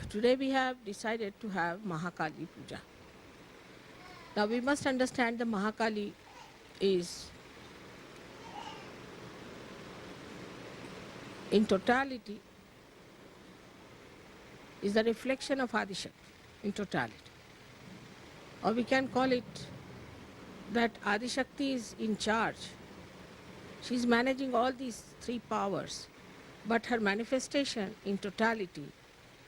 Today we have decided to have Mahakali Puja. Now we must understand the Mahakali is in totality is the reflection of Adishakti in totality. Or we can call it that Adishakti is in charge. She is managing all these three powers, but her manifestation in totality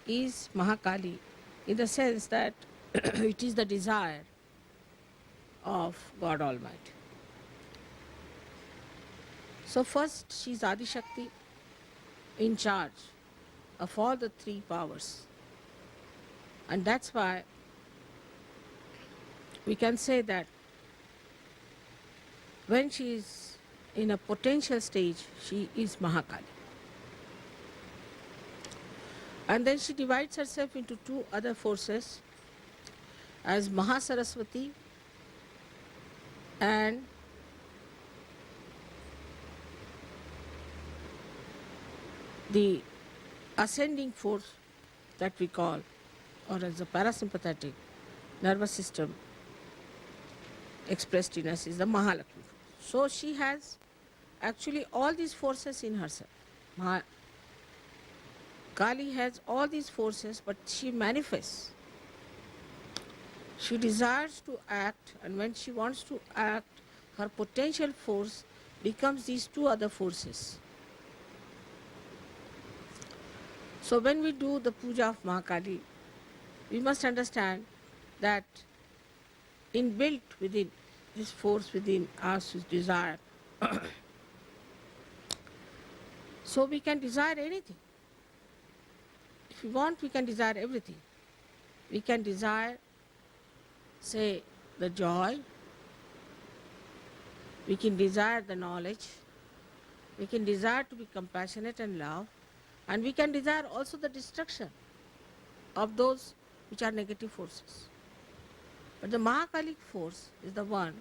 is Mahakali in the sense that it is the desire of God Almighty. So first she is Adishakti in charge of all the three powers. And that's why we can say that when she is in a potential stage, she is Mahakali. And then she divides herself into two other forces as Mahasaraswati and the ascending force that we call, or as the parasympathetic nervous system expressed in us, is the Mahalakshmi force. So she has actually all these forces in herself. Kali has all these forces, but she manifests. She desires to act, and when she wants to act, her potential force becomes these two other forces. So when we do the puja of Mahakali, we must understand that inbuilt within this force within us is desire. So we can desire anything. If we want, we can desire everything. We can desire, say, the joy. We can desire the knowledge. We can desire to be compassionate and love. And we can desire also the destruction of those which are negative forces. But the Mahakalic force is the one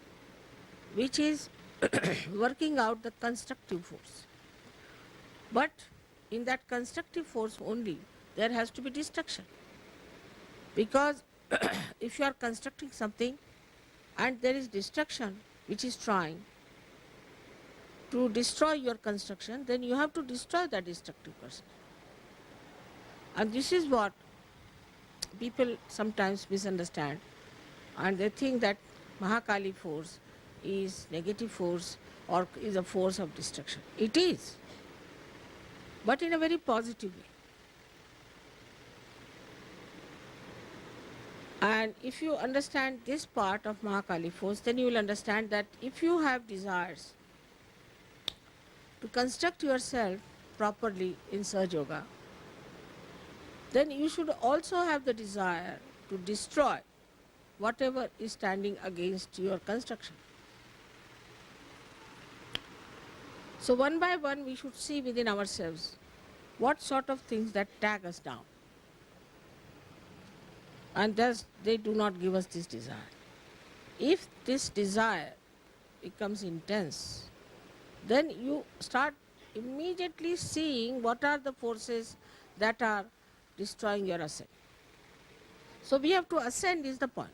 which is working out the constructive force. But in that constructive force only, there has to be destruction. Because if you are constructing something and there is destruction which is trying to destroy your construction, then you have to destroy that destructive person. And this is what people sometimes misunderstand, and they think that Mahakali force is negative force or is a force of destruction. It is, but in a very positive way. And if you understand this part of Mahakali force, then you will understand that if you have desires to construct yourself properly in Sahaja Yoga, then you should also have the desire to destroy whatever is standing against your construction. So one by one we should see within ourselves what sort of things that tag us down. And thus they do not give us this desire. If this desire becomes intense, then you start immediately seeing what are the forces that are destroying your ascent. So we have to ascend is the point.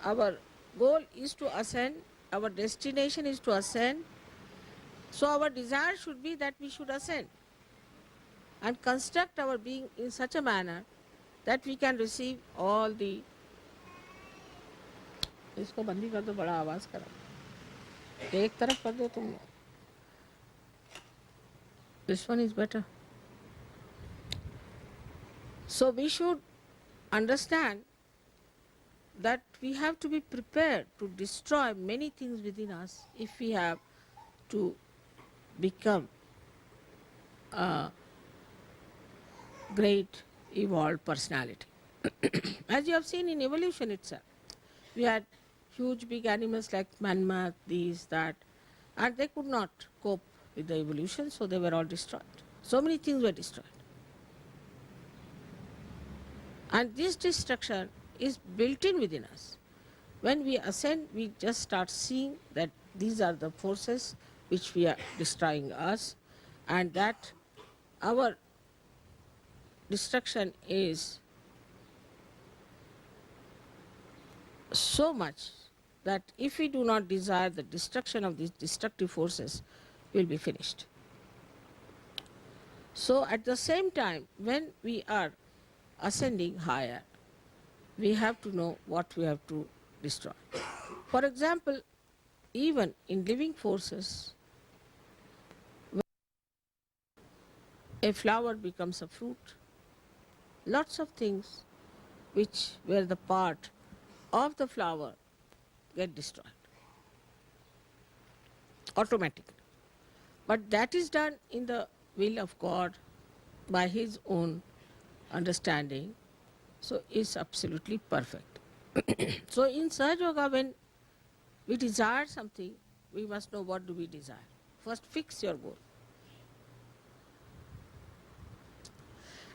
Our goal is to ascend, our destination is to ascend. So our desire should be that we should ascend and construct our being in such a manner that we can receive all the. इसको बंदी कर दो, बड़ा आवाज करो, एक तरफ कर दो तुम. This one is better. So we should understand that we have to be prepared to destroy many things within us if we have to become a great evolved personality. As you have seen in evolution itself, we had huge big animals like mammoth, these, that, and they could not cope with the evolution, so they were all destroyed. So many things were destroyed. And this destruction is built in within us. When we ascend, we just start seeing that these are the forces which we are destroying us, and that our destruction is so much that if we do not desire the destruction of these destructive forces, we will be finished. So at the same time, when we are ascending higher, we have to know what we have to destroy. For example, even in living forces, when a flower becomes a fruit, lots of things which were the part of the flower get destroyed automatically. But that is done in the will of God by His own understanding, so it's absolutely perfect. So in Sahaja Yoga, when we desire something, we must know what do we desire. First fix your goal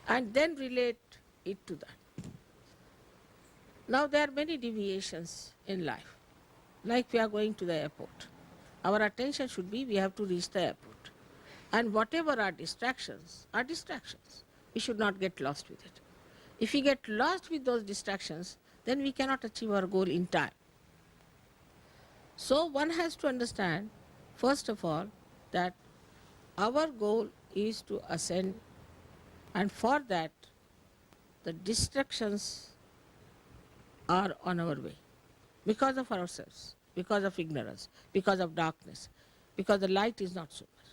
and then relate it to that. Now there are many deviations in life. Like we are going to the airport. Our attention should be we have to reach the airport. And whatever are distractions. We should not get lost with it. If we get lost with those distractions, then we cannot achieve our goal in time. So one has to understand, first of all, that our goal is to ascend, and for that the distractions are on our way because of ourselves, because of ignorance, because of darkness, because the light is not so much.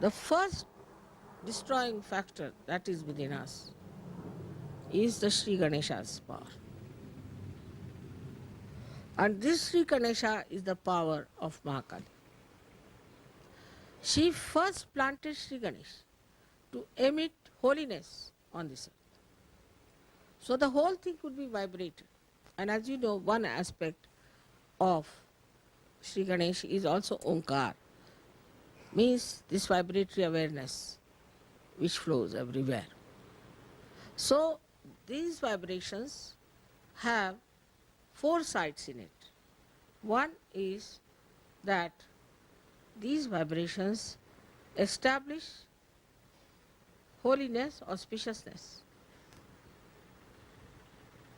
The first destroying factor that is within us is the Sri Ganesha's power. And this Sri Ganesha is the power of Mahakali. She first planted Sri Ganesh to emit holiness on this earth. So the whole thing could be vibrated. And as you know, one aspect of Sri Ganesh is also Omkar, means this vibratory awareness which flows everywhere. So these vibrations have four sides in it. One is that these vibrations establish holiness, auspiciousness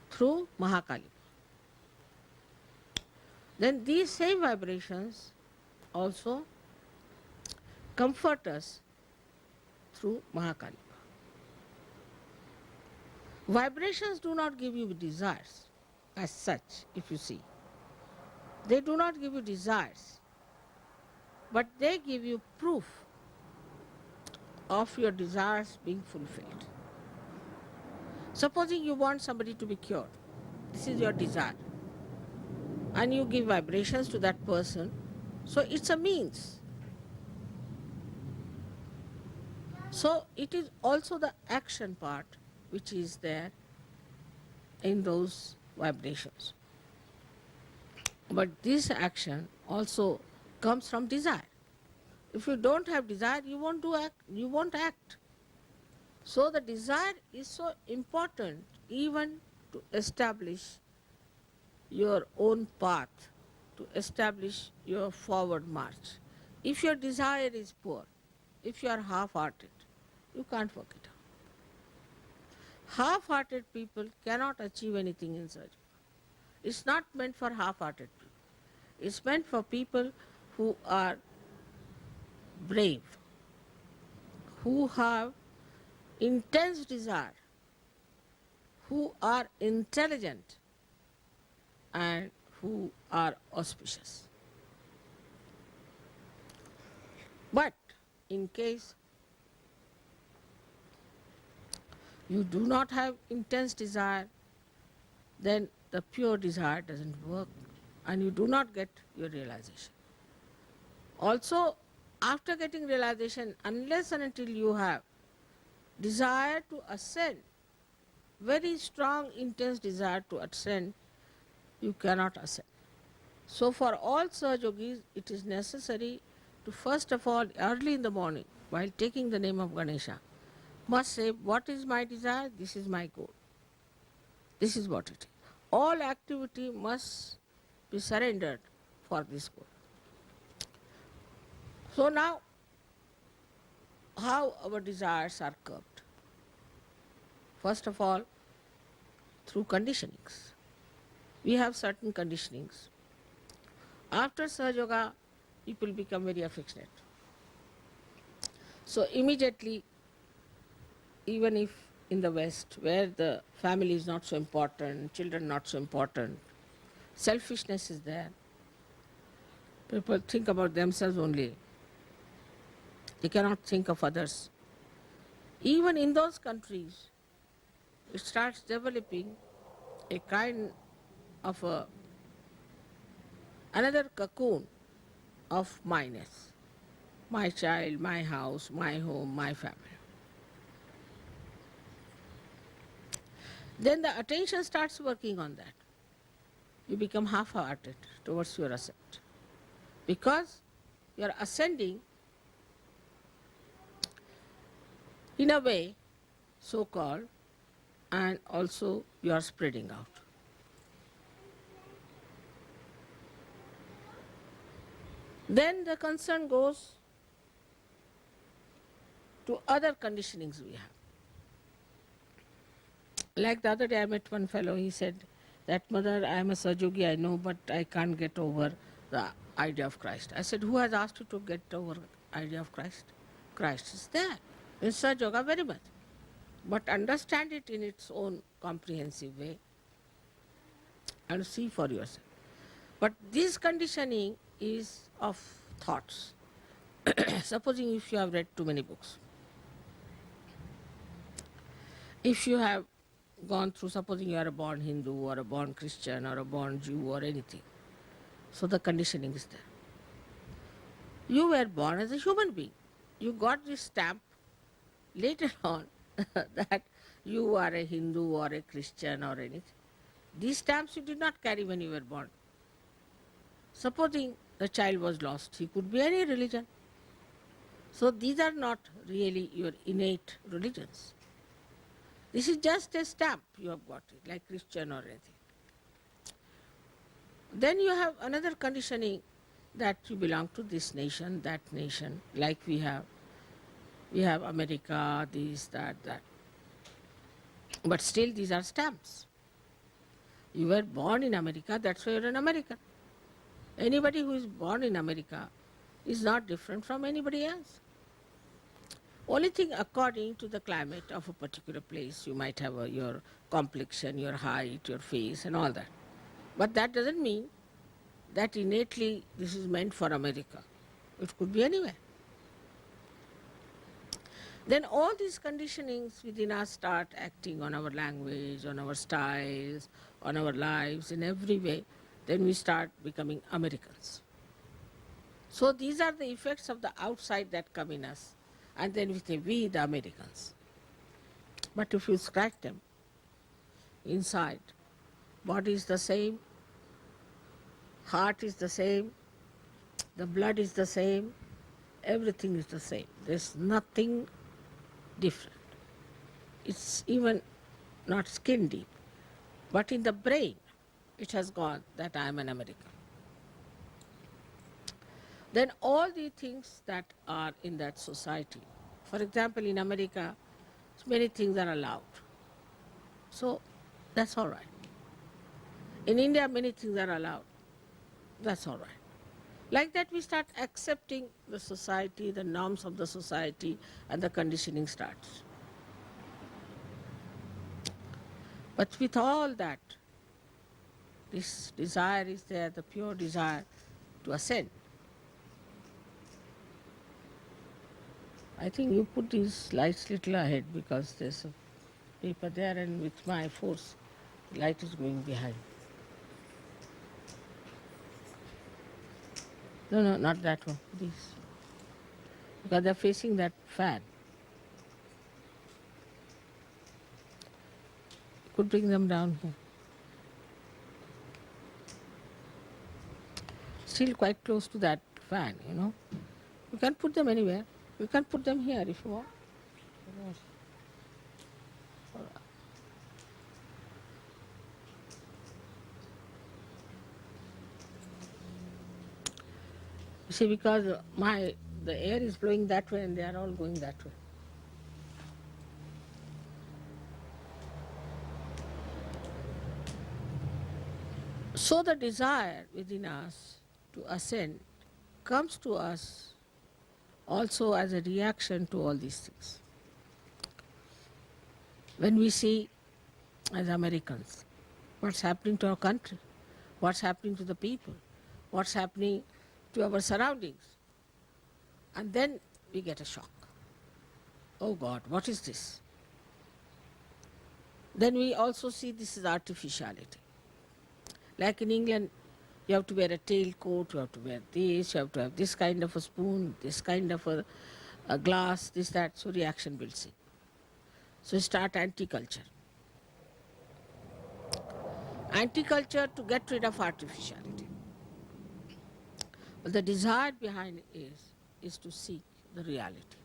through Mahakali. Then these same vibrations also comfort us through Mahakali. Vibrations do not give you desires as such, if you see. They do not give you desires, but they give you proof of your desires being fulfilled. Supposing you want somebody to be cured, this is your desire, and you give vibrations to that person, so it's a means. So it is also the action part which is there in those vibrations. But this action also comes from desire. If you don't have desire, you won't act. So the desire is so important even to establish your own path, to establish your forward march. If your desire is poor, if you are half-hearted, you can't work it out. Half-hearted people cannot achieve anything in surgery. It's not meant for half-hearted people. It's meant for people who are brave, who have intense desire, who are intelligent, and who are auspicious. But in case you do not have intense desire, then the pure desire doesn't work and you do not get your realization. Also, after getting realization, unless and until you have desire to ascend, very strong, intense desire to ascend, you cannot ascend. So for all Sahaja Yogis, it is necessary to first of all, early in the morning, while taking the name of Ganesha, must say, what is my desire? This is my goal. This is what it is. All activity must be surrendered for this goal. So now, how our desires are curbed. First of all, through conditionings. We have certain conditionings. After Sahaja Yoga, people become very affectionate. So immediately, even if in the West, where the family is not so important, children not so important, selfishness is there. People think about themselves only. They cannot think of others. Even in those countries, it starts developing a kind of another cocoon of myness. My child, my house, my home, my family. Then the attention starts working on that. You become half-hearted towards your ascent. Because you are ascending in a way, so-called, and also you are spreading out. Then the concern goes to other conditionings we have. Like the other day I met one fellow, he said, that mother, I am a Sahajogi, I know, but I can't get over the idea of Christ. I said, who has asked you to get over the idea of Christ? Christ is there in Sahaja Yoga very much. But understand it in its own comprehensive way and see for yourself. But this conditioning is of thoughts. Supposing if you have read too many books, if you have gone through, supposing you are a born Hindu or a born Christian or a born Jew or anything, so the conditioning is there. You were born as a human being. You got this stamp later on that you are a Hindu or a Christian or anything. These stamps you did not carry when you were born. Supposing the child was lost, he could be any religion. So these are not really your innate religions. This is just a stamp you have got it, like Christian or anything. Then you have another conditioning that you belong to this nation, that nation, like we have America, this, that. But still these are stamps. You were born in America, that's why you're an American. Anybody who is born in America is not different from anybody else. Only thing, according to the climate of a particular place, you might have your complexion, your height, your face and all that. But that doesn't mean that innately this is meant for America. It could be anywhere. Then all these conditionings within us start acting on our language, on our styles, on our lives, in every way. Then we start becoming Americans. So these are the effects of the outside that come in us. And then we say, we the Americans. But if you scratch them, inside, body is the same, heart is the same, the blood is the same, everything is the same. There's nothing different. It's even not skin deep. But in the brain, it has gone that I am an American. Then all the things that are in that society, for example, in America, many things are allowed. So that's all right. In India, many things are allowed. That's all right. Like that, we start accepting the society, the norms of the society, and the conditioning starts. But with all that, this desire is there, the pure desire to ascend. I think you put these lights little ahead because there's a paper there, and with my force, the light is going behind. No, not that one, these. Because they're facing that fan. You could bring them down here. Still quite close to that fan, you know. You can put them anywhere. You can put them here if you want. You see, because the air is blowing that way and they are all going that way. So the desire within us to ascend comes to us also as a reaction to all these things. When we see, as Americans, what's happening to our country, what's happening to the people, what's happening to our surroundings, and then we get a shock. Oh God, what is this? Then we also see this is artificiality. Like in England, you have to wear a tailcoat, you have to wear this, you have to have this kind of a spoon, this kind of a glass, this, that, so reaction builds in. So you start anti-culture. Anti-culture to get rid of artificiality. But the desire behind it is to seek the reality.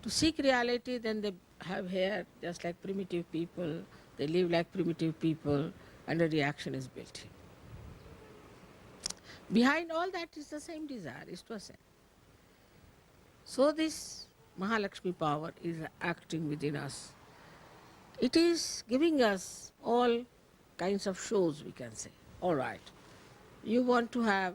To seek reality, then they have hair just like primitive people, they live like primitive people, and a reaction is built in. Behind all that is the same desire, is to ascend. So this Mahalakshmi power is acting within us. It is giving us all kinds of shows, we can say. All right, you want to have,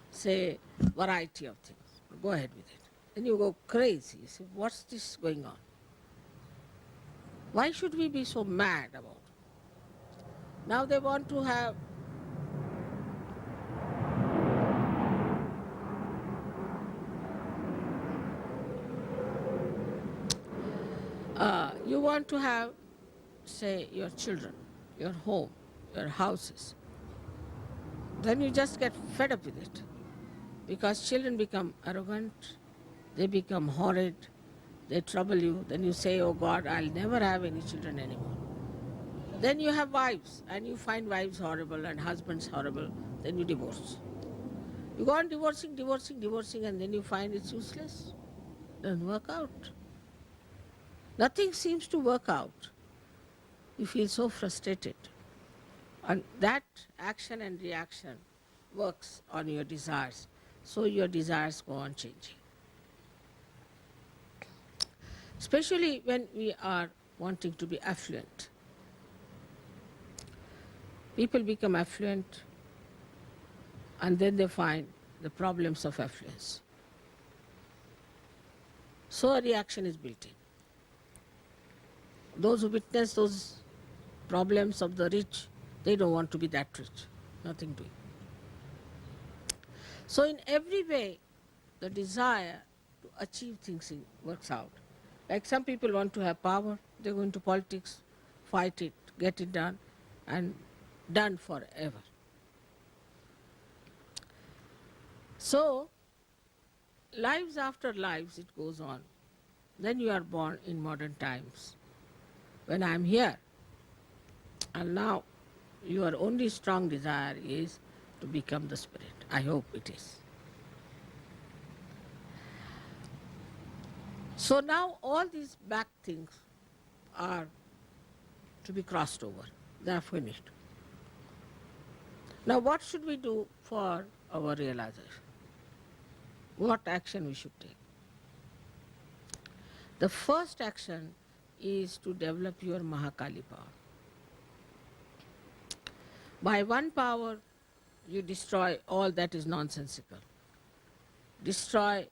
say, variety of things. Go ahead with it. Then you go crazy. You say, what's this going on? Why should we be so mad about it? Now they want to have you want to have, say, your children, your home, your houses. Then you just get fed up with it. Because children become arrogant, they become horrid, they trouble you. Then you say, oh God, I'll never have any children anymore. Then you have wives, and you find wives horrible and husbands horrible. Then you divorce. You go on divorcing, and then you find it's useless. Doesn't work out. Nothing seems to work out. You feel so frustrated. And that action and reaction works on your desires. So your desires go on changing. Especially when we are wanting to be affluent. People become affluent and then they find the problems of affluence. So a reaction is built in. Those who witness those problems of the rich, they don't want to be that rich. Nothing doing. So in every way, the desire to achieve things works out. Like some people want to have power, they go into politics, fight it, get it done, and done forever. So, lives after lives it goes on. Then you are born in modern times. When I am here, and now your only strong desire is to become the spirit. I hope it is. So now all these back things are to be crossed over. They are finished. Now what should we do for our realization? What action we should take? The first action is to develop your Mahakali power. By one power, you destroy all that is nonsensical. Destroy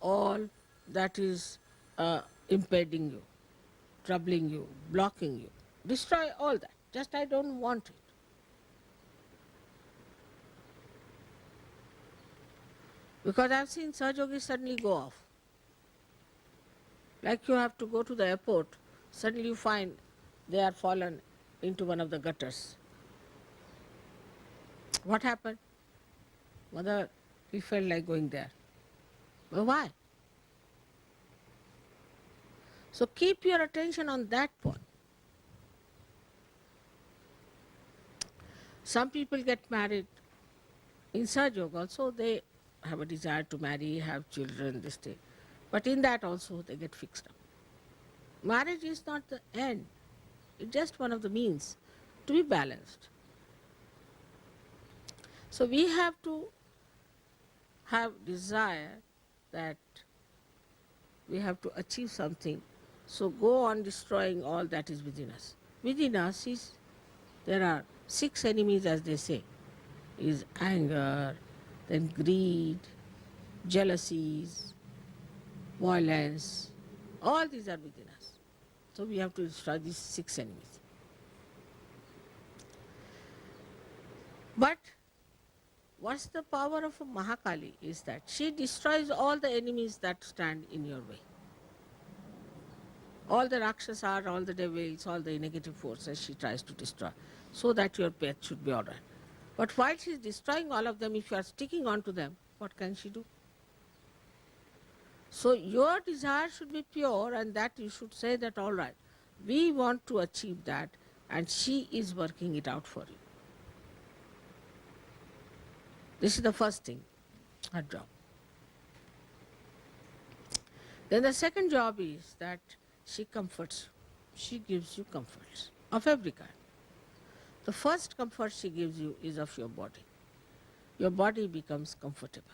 all that is impeding you, troubling you, blocking you. Destroy all that. Just I don't want it. Because I've seen Sahajogis suddenly go off. Like you have to go to the airport, suddenly you find they are fallen into one of the gutters. What happened? Mother, we felt like going there. But why? So keep your attention on that point. Some people get married in Sahajog also, they have a desire to marry, have children, this thing. But in that also they get fixed up. Marriage is not the end. It's just one of the means to be balanced. So we have to have desire that we have to achieve something. So go on destroying all that is within us. Within us is There are 6 enemies, as they say, is anger, then greed, jealousies, violence. All these are within us. So we have to destroy these 6 enemies. But what's the power of a Mahakali is that she destroys all the enemies that stand in your way. All the Rakshasas, all the devils, all the negative forces she tries to destroy, so that your path should be alright. But while she is destroying all of them, if you are sticking on to them, what can she do? So your desire should be pure, and that you should say that all right, we want to achieve that, and she is working it out for you. This is the first thing, her job. Then the second job is that she comforts you. She gives you comforts of every kind. The first comfort she gives you is of your body. Your body becomes comfortable.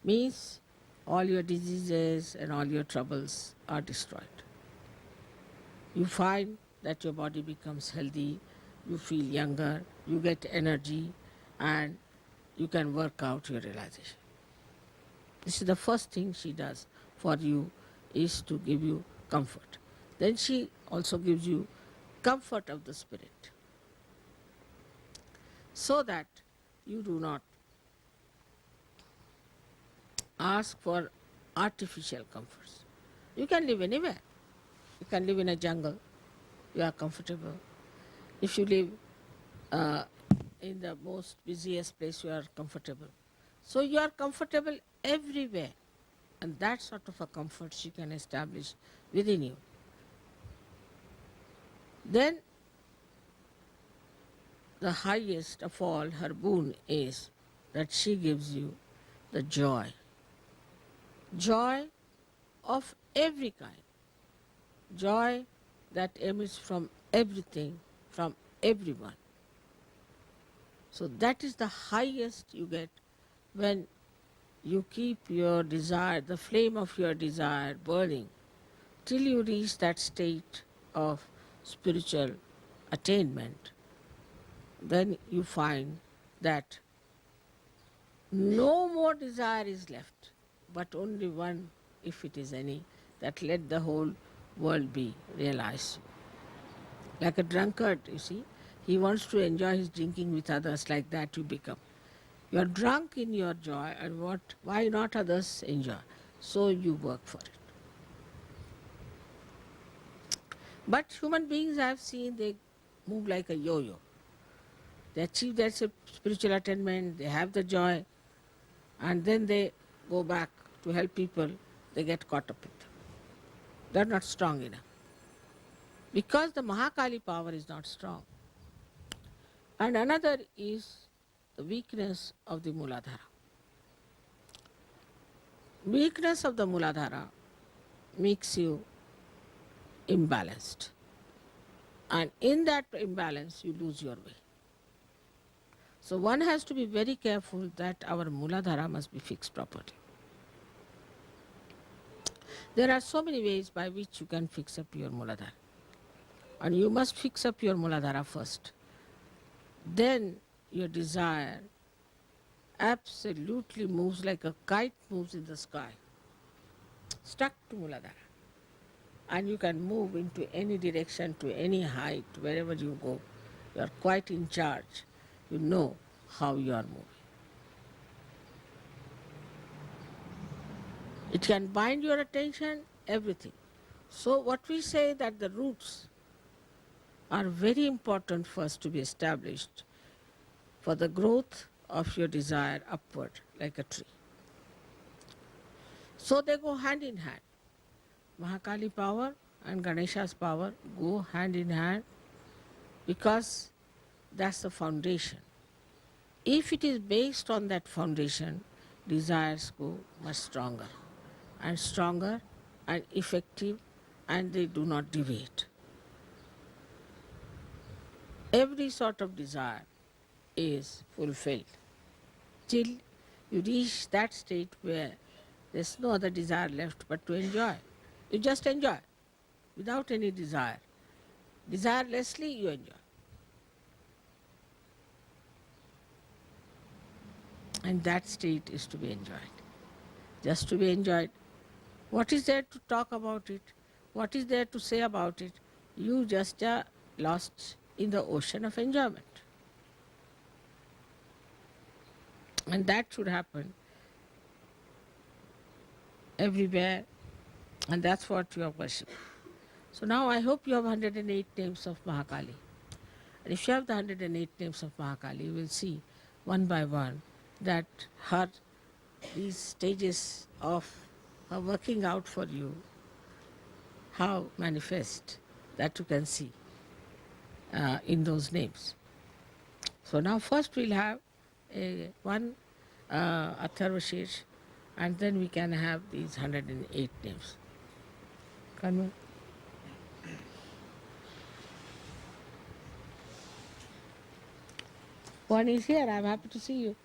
Means all your diseases and all your troubles are destroyed. You find that your body becomes healthy, you feel younger, you get energy, and you can work out your realization. This is the first thing she does for you, is to give you comfort. Then she also gives you comfort of the spirit, so that you do not ask for artificial comforts. You can live anywhere. You can live in a jungle, you are comfortable. If you live in the most busiest place, you are comfortable. So you are comfortable everywhere, and that sort of a comfort she can establish within you. Then the highest of all her boon is that she gives you the joy. Joy of every kind. Joy that emits from everything, from everyone. So that is the highest you get when you keep your desire, the flame of your desire burning, till you reach that state of spiritual attainment. Then you find that no more desire is left, but only one, if it is any, that let the whole world be realized. Like a drunkard, you see, he wants to enjoy his drinking with others, like that you become. You are drunk in your joy, and why not others enjoy? So you work for it. But human beings, I have seen, they move like a yo-yo. They achieve their spiritual attainment, they have the joy, and then they go back to help people, they get caught up with them. They are not strong enough. Because the Mahakali power is not strong. And another is the weakness of the Mooladhara. Weakness of the Mooladhara makes you imbalanced. And in that imbalance, you lose your way. So one has to be very careful that our Mooladhara must be fixed properly. There are so many ways by which you can fix up your Mooladhara. And you must fix up your Mooladhara first. Then your desire absolutely moves like a kite moves in the sky, stuck to Mooladhara. And you can move into any direction, to any height, wherever you go. You are quite in charge. You know how you are moving. It can bind your attention, everything. So what we say that the roots are very important first to be established for the growth of your desire upward like a tree. So they go hand in hand. Mahakali power and Ganesha's power go hand in hand, because that's the foundation. If it is based on that foundation, desires go much stronger and effective, and they do not deviate. Every sort of desire is fulfilled till you reach that state where there's no other desire left but to enjoy. You just enjoy without any desire. Desirelessly you enjoy. And that state is to be enjoyed. Just to be enjoyed. What is there to talk about it? What is there to say about it? You just are lost in the ocean of enjoyment. And that should happen everywhere. And that's what you are worshipping. So now I hope you have 108 names of Mahakali. And if you have the 108 names of Mahakali, you will see one by one that her these stages of her working out for you, how manifest that you can see in those names. So now first we'll have one Atharvashesh, and then we can have these 108 names. Kanwal? One is here. I'm happy to see you.